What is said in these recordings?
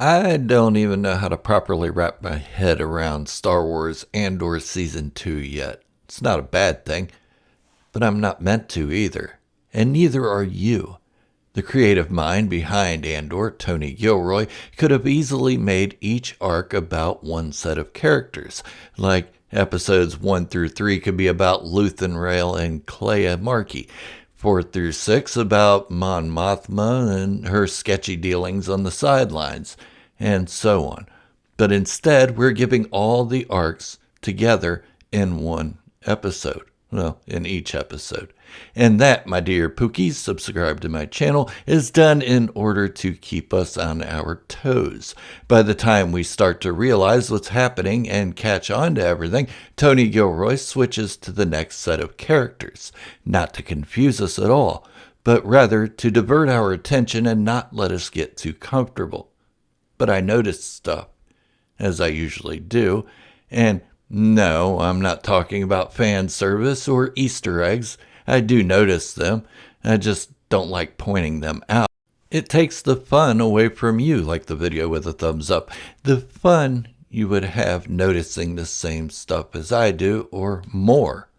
I don't even know how to properly wrap my head around Star Wars Andor Season 2 yet. It's not a bad thing, but I'm not meant to either. And neither are you. The creative mind behind Andor, Tony Gilroy, could have easily made each arc about one set of characters. Like episodes 1 through 3 could be about Luthen Rael and Clea Markey. 4 through 6 about Mon Mothma and her sketchy dealings on the sidelines, and so on. But instead, we're giving all the arcs together in one episode. Well, in each episode. And that, my dear Pookies, subscribe to my channel, is done in order to keep us on our toes. By the time we start to realize what's happening and catch on to everything, Tony Gilroy switches to the next set of characters. Not to confuse us at all, but rather to divert our attention and not let us get too comfortable. But I noticed stuff, as I usually do, and no, I'm not talking about fan service or Easter eggs. I do notice them. I just don't like pointing them out. It takes the fun away from you, like the video with a thumbs up. The fun you would have noticing the same stuff as I do, or more,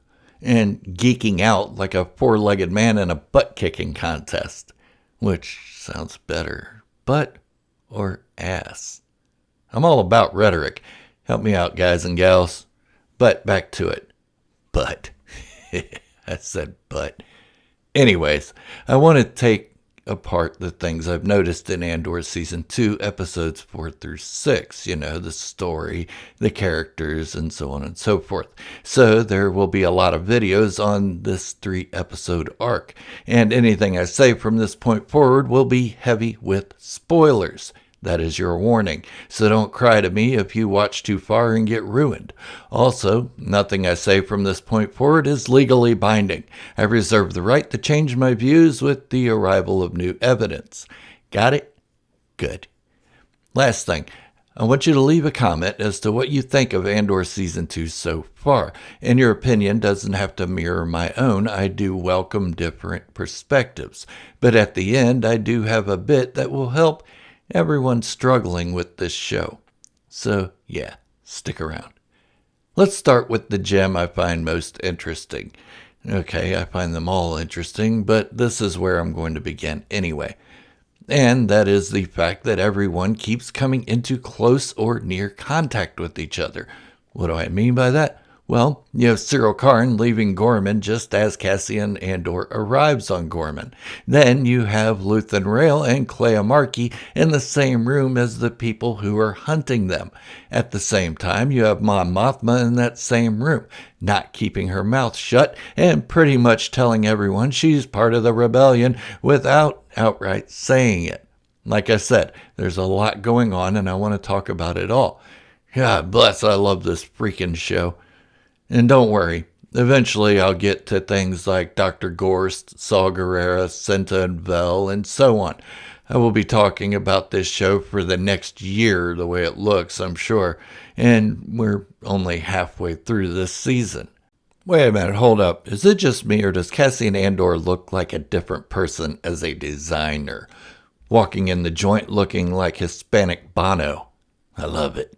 and geeking out like a four-legged man in a butt-kicking contest. Which sounds better, butt or ass? I'm all about rhetoric. Help me out, guys and gals. But back to it. But. I said but. Anyways, I want to take apart the things I've noticed in Andor Season 2, Episodes 4 through 6. You know, the story, the characters, and so on and so forth. So there will be a lot of videos on this 3-episode arc. And anything I say from this point forward will be heavy with spoilers. That is your warning, so don't cry to me if you watch too far and get ruined. Also, nothing I say from this point forward is legally binding. I reserve the right to change my views with the arrival of new evidence. Got it? Good. Last thing, I want you to leave a comment as to what you think of Andor Season 2 so far. And your opinion doesn't have to mirror my own. I do welcome different perspectives. But at the end, I do have a bit that will help everyone struggling with this show. So, yeah, stick around. Let's start with the gem I find most interesting. Okay, I find them all interesting, but this is where I'm going to begin anyway. And that is the fact that everyone keeps coming into close or near contact with each other. What do I mean by that? Well, you have Cyril Karn leaving Gorman just as Cassian Andor arrives on Gorman. Then you have Luthen Rael and Clea Markey in the same room as the people who are hunting them. At the same time, you have Mon Mothma in that same room, not keeping her mouth shut and pretty much telling everyone she's part of the rebellion without outright saying it. Like I said, there's a lot going on and I want to talk about it all. God bless, I love this freaking show. And don't worry, eventually I'll get to things like Dr. Gorst, Saw Gerrera, Cinta and Vel, and so on. I will be talking about this show for the next year, the way it looks, I'm sure. And we're only halfway through this season. Wait a minute, hold up. Is it just me, or does Cassian Andor look like a different person as a designer? Walking in the joint looking like Hispanic Bono. I love it.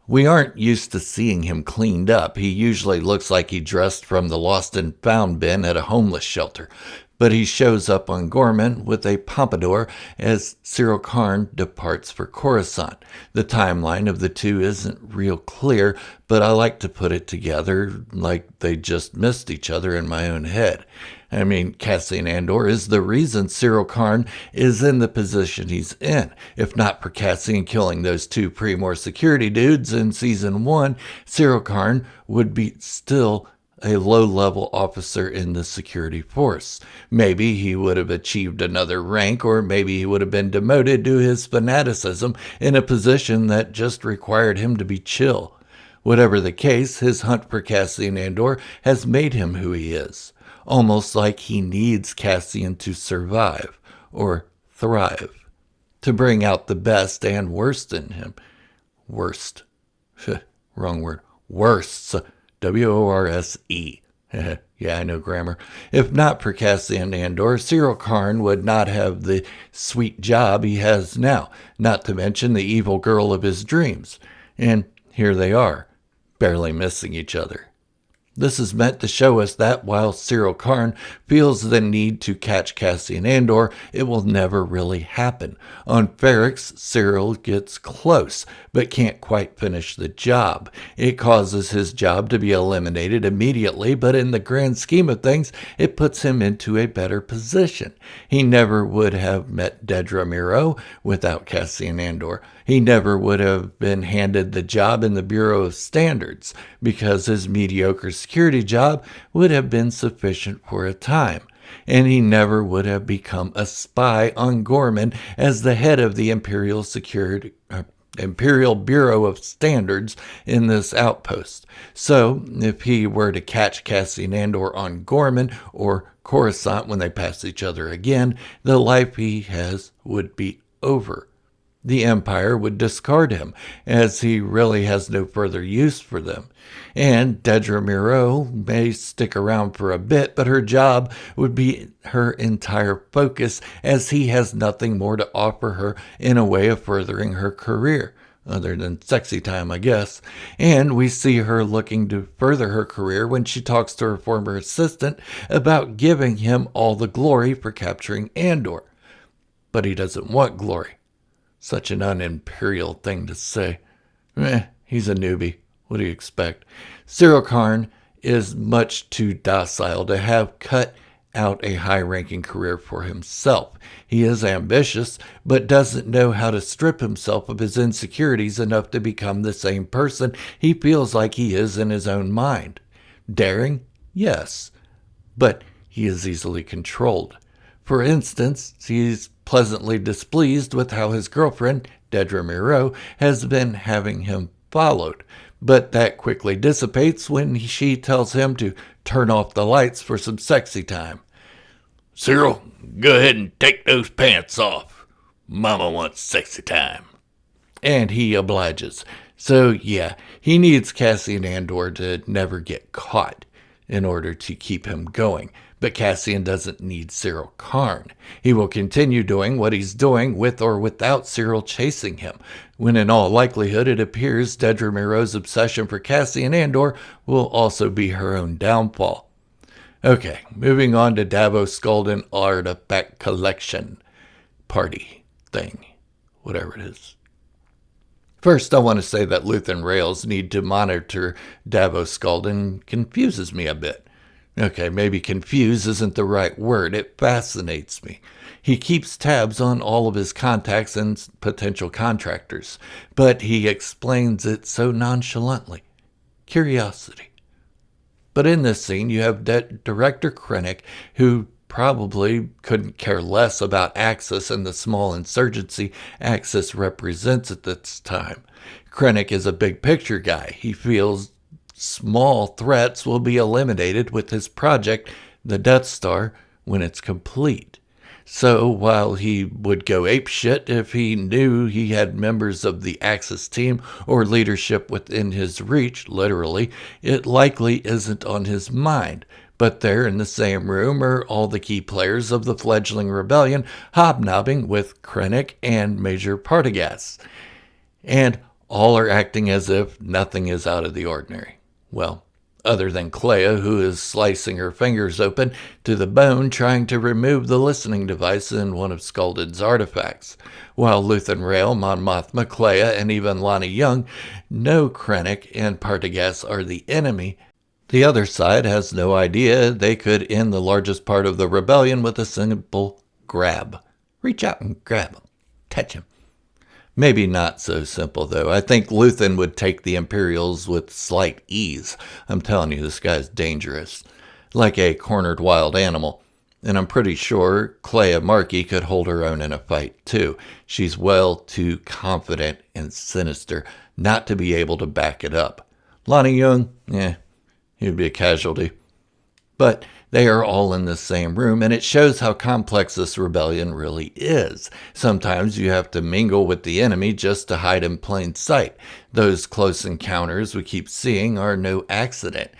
We aren't used to seeing him cleaned up. He usually looks like he dressed from the lost and found bin at a homeless shelter. But he shows up on Gorman with a pompadour as Cyril Karn departs for Coruscant. The timeline of the two isn't real clear, but I like to put it together like they just missed each other in my own head. I mean, Cassian Andor is the reason Cyril Karn is in the position he's in. If not for Cassian killing those two Pre-Mor security dudes in Season 1, Cyril Karn would be still a low-level officer in the security force. Maybe he would have achieved another rank, or maybe he would have been demoted to his fanaticism in a position that just required him to be chill. Whatever the case, his hunt for Cassian Andor has made him who he is. Almost like he needs Cassian to survive, or thrive, to bring out the best and worst in him. Worst. Wrong word. Worst. W-O-R-S-E. Yeah, I know grammar. If not for Cassian Andor, Cyril Karn would not have the sweet job he has now, not to mention the evil girl of his dreams. And here they are, barely missing each other. This is meant to show us that while Cyril Karn feels the need to catch Cassian Andor, it will never really happen. On Ferrix, Cyril gets close, but can't quite finish the job. It causes his job to be eliminated immediately, but in the grand scheme of things, it puts him into a better position. He never would have met Dedra Meero without Cassian Andor. He never would have been handed the job in the Bureau of Standards because his mediocre security job would have been sufficient for a time. And he never would have become a spy on Gorman as the head of the Imperial Bureau of Standards in this outpost. So, if he were to catch Cassian Andor on Gorman or Coruscant when they pass each other again, the life he has would be over. The Empire would discard him, as he really has no further use for them. And Dedra Meero may stick around for a bit, but her job would be her entire focus, as he has nothing more to offer her in a way of furthering her career, other than sexy time, I guess. And we see her looking to further her career when she talks to her former assistant about giving him all the glory for capturing Andor. But he doesn't want glory. Such an un-imperial thing to say. He's a newbie. What do you expect? Cyril Karn is much too docile to have cut out a high-ranking career for himself. He is ambitious, but doesn't know how to strip himself of his insecurities enough to become the same person he feels like he is in his own mind. Daring? Yes. But he is easily controlled. For instance, he's pleasantly displeased with how his girlfriend, Dedra Meero, has been having him followed, but that quickly dissipates when she tells him to turn off the lights for some sexy time. Cyril, go ahead and take those pants off. Mama wants sexy time. And he obliges. So yeah, he needs Cassian Andor to never get caught in order to keep him going. But Cassian doesn't need Cyril Karn. He will continue doing what he's doing with or without Cyril chasing him, when in all likelihood it appears Dedra Meero's obsession for Cassian Andor will also be her own downfall. Okay, moving on to Davos Skulden Artifact Collection Party thing, whatever it is. First, I want to say that Luthen Rael's need to monitor Davos Skulden confuses me a bit. Okay, maybe confuse isn't the right word. It fascinates me. He keeps tabs on all of his contacts and potential contractors, but he explains it so nonchalantly. Curiosity. But in this scene, you have Director Krennic, who probably couldn't care less about Axis and the small insurgency Axis represents at this time. Krennic is a big picture guy. He feels small threats will be eliminated with his project, the Death Star, when it's complete. So while he would go apeshit if he knew he had members of the Axis team or leadership within his reach, literally, it likely isn't on his mind. But there in the same room are all the key players of the fledgling rebellion hobnobbing with Krennic and Major Partagaz. And all are acting as if nothing is out of the ordinary. Well, other than Clea, who is slicing her fingers open to the bone trying to remove the listening device in one of Skulden's artifacts. While Luthen Rael, Mon Mothma, Clea, and even Lani Young know Krennic and Partagaz are the enemy, the other side has no idea they could end the largest part of the rebellion with a simple grab. Reach out and grab him. Touch him. Maybe not so simple, though. I think Luthen would take the Imperials with slight ease. I'm telling you, this guy's dangerous. Like a cornered wild animal. And I'm pretty sure Clea Markey could hold her own in a fight, too. She's well too confident and sinister not to be able to back it up. Lani Young, he'd be a casualty. But they are all in the same room, and it shows how complex this rebellion really is. Sometimes you have to mingle with the enemy just to hide in plain sight. Those close encounters we keep seeing are no accident.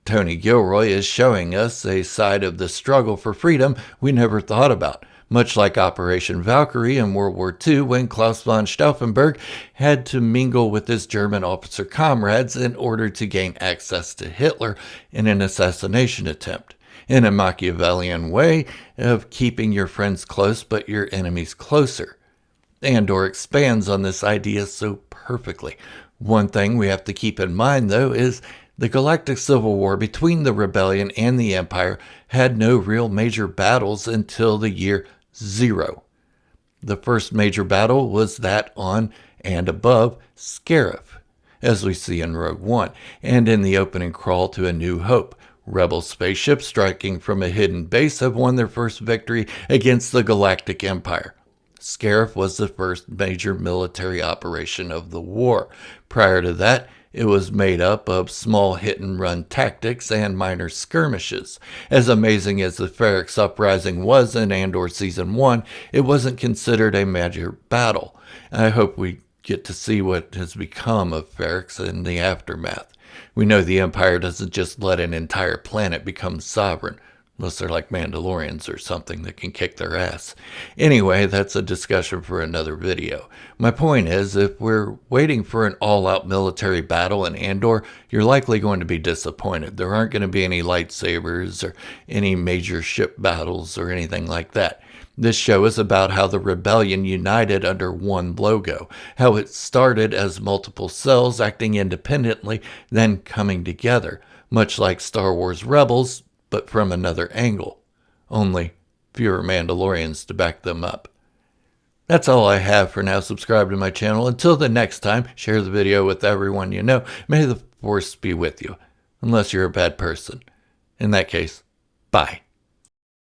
Tony Gilroy is showing us a side of the struggle for freedom we never thought about, much like Operation Valkyrie in World War II, when Klaus von Stauffenberg had to mingle with his German officer comrades in order to gain access to Hitler in an assassination attempt, in a Machiavellian way of keeping your friends close but your enemies closer. Andor expands on this idea so perfectly. One thing we have to keep in mind, though, is the galactic civil war between the rebellion and the Empire had no real major battles until the year 0. The first major battle was that on and above Scarif, as we see in Rogue One, and in the opening crawl to A New Hope. Rebel spaceships striking from a hidden base have won their first victory against the Galactic Empire. Scarif was the first major military operation of the war. Prior to that, it was made up of small hit-and-run tactics and minor skirmishes. As amazing as the Ferrix Uprising was in Andor Season 1, it wasn't considered a major battle. I hope we get to see what has become of Ferrix in the aftermath. We know the Empire doesn't just let an entire planet become sovereign, unless they're like Mandalorians or something that can kick their ass. Anyway, that's a discussion for another video. My point is, if we're waiting for an all-out military battle in Andor, you're likely going to be disappointed. There aren't going to be any lightsabers or any major ship battles or anything like that. This show is about how the rebellion united under one logo, how it started as multiple cells acting independently, then coming together, much like Star Wars Rebels, but from another angle. Only fewer Mandalorians to back them up. That's all I have for now. Subscribe to my channel. Until the next time, share the video with everyone you know. May the Force be with you, unless you're a bad person. In that case, bye.